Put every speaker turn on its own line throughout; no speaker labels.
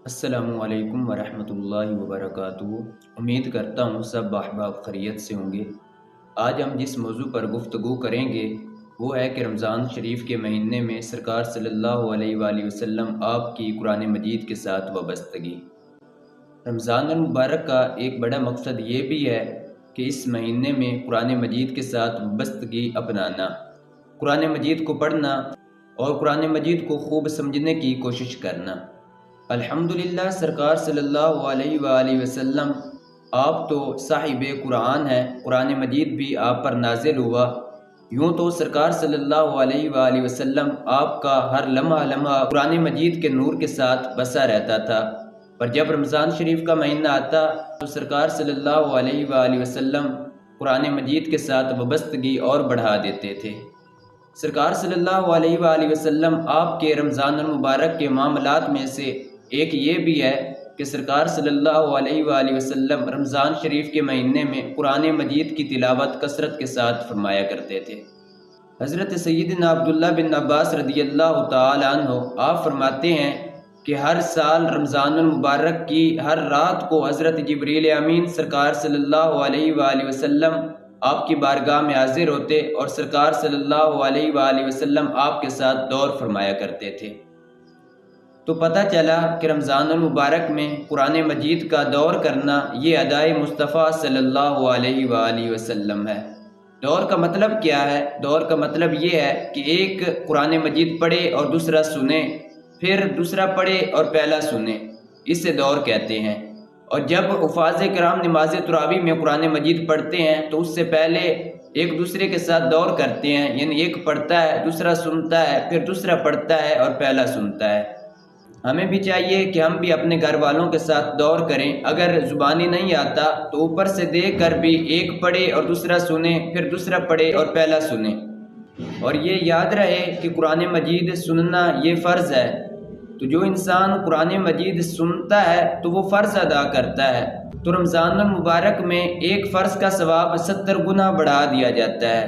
السلام علیکم ورحمۃ اللہ وبرکاتہ۔ امید کرتا ہوں سب احباب خیریت سے ہوں گے۔ آج ہم جس موضوع پر گفتگو کریں گے وہ ہے کہ رمضان شریف کے مہینے میں سرکار صلی اللہ علیہ وآلہ وسلم آپ کی قرآن مجید کے ساتھ وابستگی۔ رمضان المبارک کا ایک بڑا مقصد یہ بھی ہے کہ اس مہینے میں قرآن مجید کے ساتھ وابستگی اپنانا، قرآن مجید کو پڑھنا اور قرآن مجید کو خوب سمجھنے کی کوشش کرنا۔ الحمدللہ سرکار صلی اللہ علیہ وآلہ وسلم آپ تو صاحب قرآن ہیں، قرآن مجید بھی آپ پر نازل ہوا۔ یوں تو سرکار صلی اللہ علیہ وآلہ وسلم آپ کا ہر لمحہ لمحہ قرآن مجید کے نور کے ساتھ بسا رہتا تھا، پر جب رمضان شریف کا مہینہ آتا تو سرکار صلی اللہ علیہ وآلہ وسلم قرآن مجید کے ساتھ وابستگی اور بڑھا دیتے تھے۔ سرکار صلی اللہ علیہ وآلہ وسلم آپ کے رمضان المبارک کے معاملات میں سے ایک یہ بھی ہے کہ سرکار صلی اللہ علیہ وآلہ وسلم رمضان شریف کے مہینے میں قرآن مجید کی تلاوت کثرت کے ساتھ فرمایا کرتے تھے۔ حضرت سیدنا عبداللہ بن عباس رضی اللہ تعالی عنہ آپ فرماتے ہیں کہ ہر سال رمضان المبارک کی ہر رات کو حضرت جبریل امین سرکار صلی اللہ علیہ وآلہ وسلم آپ کی بارگاہ میں حاضر ہوتے اور سرکار صلی اللہ علیہ وآلہ وسلم آپ کے ساتھ دور فرمایا کرتے تھے۔ تو پتہ چلا کہ رمضان المبارک میں قرآن مجید کا دور کرنا یہ ادائے مصطفیٰ صلی اللہ علیہ وآلہ وسلم ہے۔ دور کا مطلب کیا ہے؟ دور کا مطلب یہ ہے کہ ایک قرآن مجید پڑھے اور دوسرا سنے، پھر دوسرا پڑھے اور پہلا سنے، اسے دور کہتے ہیں۔ اور جب حفاظ کرام نماز تراویح میں قرآن مجید پڑھتے ہیں تو اس سے پہلے ایک دوسرے کے ساتھ دور کرتے ہیں، یعنی ایک پڑھتا ہے دوسرا سنتا ہے، پھر دوسرا پڑھتا ہے اور پہلا سنتا ہے۔ ہمیں بھی چاہیے کہ ہم بھی اپنے گھر والوں کے ساتھ دور کریں، اگر زبانی نہیں آتا تو اوپر سے دیکھ کر بھی ایک پڑھے اور دوسرا سنے، پھر دوسرا پڑھے اور پہلا سنے۔ اور یہ یاد رہے کہ قرآن مجید سننا یہ فرض ہے، تو جو انسان قرآن مجید سنتا ہے تو وہ فرض ادا کرتا ہے، تو رمضان المبارک میں ایک فرض کا ثواب 70 گنا بڑھا دیا جاتا ہے۔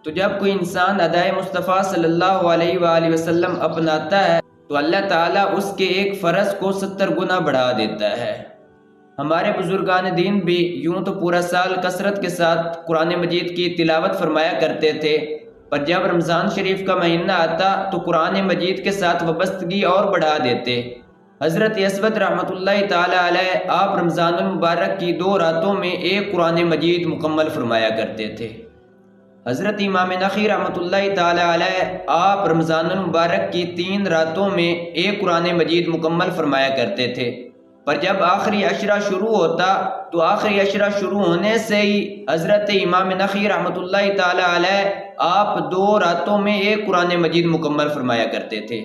تو جب کوئی انسان ادائے مصطفیٰ صلی اللہ علیہ وآلہ وسلم اپناتا ہے تو اللہ تعالیٰ اس کے ایک فرض کو 70 گنا بڑھا دیتا ہے۔ ہمارے بزرگان دین بھی یوں تو پورا سال کثرت کے ساتھ قرآن مجید کی تلاوت فرمایا کرتے تھے، پر جب رمضان شریف کا مہینہ آتا تو قرآن مجید کے ساتھ وابستگی اور بڑھا دیتے۔ حضرت اسود رحمۃ اللہ تعالی علیہ آپ رمضان المبارک کی 2 راتوں میں ایک قرآن مجید مکمل فرمایا کرتے تھے۔ حضرت امام نخعی رحمۃ اللہ تعالی علیہ آپ رمضان المبارک کی 3 راتوں میں ایک قرآن مجید مکمل فرمایا کرتے تھے، پر جب آخری عشرہ شروع ہوتا تو آخری عشرہ شروع ہونے سے ہی حضرت امام نخعی رحمۃ اللہ تعالی علیہ آپ 2 راتوں میں ایک قرآن مجید مکمل فرمایا کرتے تھے۔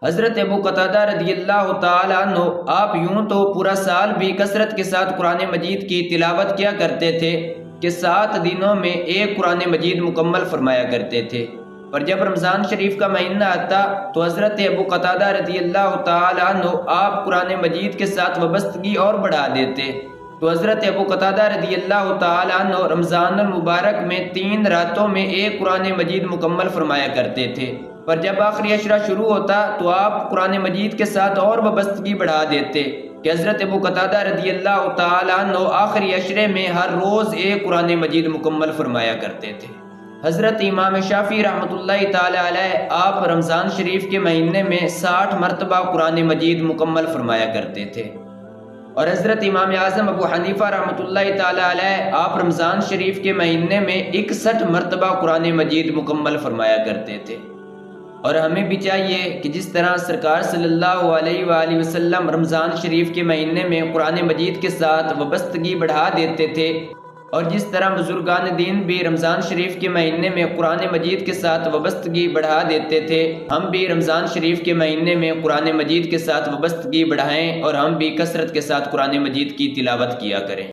حضرت ابو قتادہ رضی اللہ تعالی عنہ آپ یوں تو پورا سال بھی کثرت کے ساتھ قرآن مجید کی تلاوت کیا کرتے تھے کہ 7 دنوں میں ایک قرآن مجید مکمل فرمایا کرتے تھے، پر جب رمضان شریف کا مہینہ آتا تو حضرت ابو قتادہ رضی اللہ تعالی عنہ آپ قرآن مجید کے ساتھ وابستگی اور بڑھا دیتے، تو حضرت ابو قتادہ رضی اللہ تعالی عنہ رمضان المبارک میں 3 راتوں میں ایک قرآن مجید مکمل فرمایا کرتے تھے، پر جب آخری عشرہ شروع ہوتا تو آپ قرآن مجید کے ساتھ اور وابستگی بڑھا دیتے کہ حضرت ابو قتادہ رضی اللہ تعالی عنہ آخری عشرے میں ہر روز ایک قرآن مجید مکمل فرمایا کرتے تھے۔ حضرت امام شافعی رحمۃ اللہ تعالی علیہ آپ رمضان شریف کے مہینے میں 60 مرتبہ قرآن مجید مکمل فرمایا کرتے تھے، اور حضرت امام اعظم ابو حنیفہ رحمۃ اللہ تعالی علیہ آپ رمضان شریف کے مہینے میں 61 مرتبہ قرآن مجید مکمل فرمایا کرتے تھے۔ اور ہمیں بھی چاہیے کہ جس طرح سرکار صلی اللہ علیہ وآلہ وسلم رمضان شریف کے مہینے میں قرآن مجید کے ساتھ وابستگی بڑھا دیتے تھے، اور جس طرح بزرگان دین بھی رمضان شریف کے مہینے میں قرآن مجید کے ساتھ وابستگی بڑھا دیتے تھے، ہم بھی رمضان شریف کے مہینے میں قرآن مجید کے ساتھ وابستگی بڑھائیں اور ہم بھی کثرت کے ساتھ قرآن مجید کی تلاوت کیا کریں۔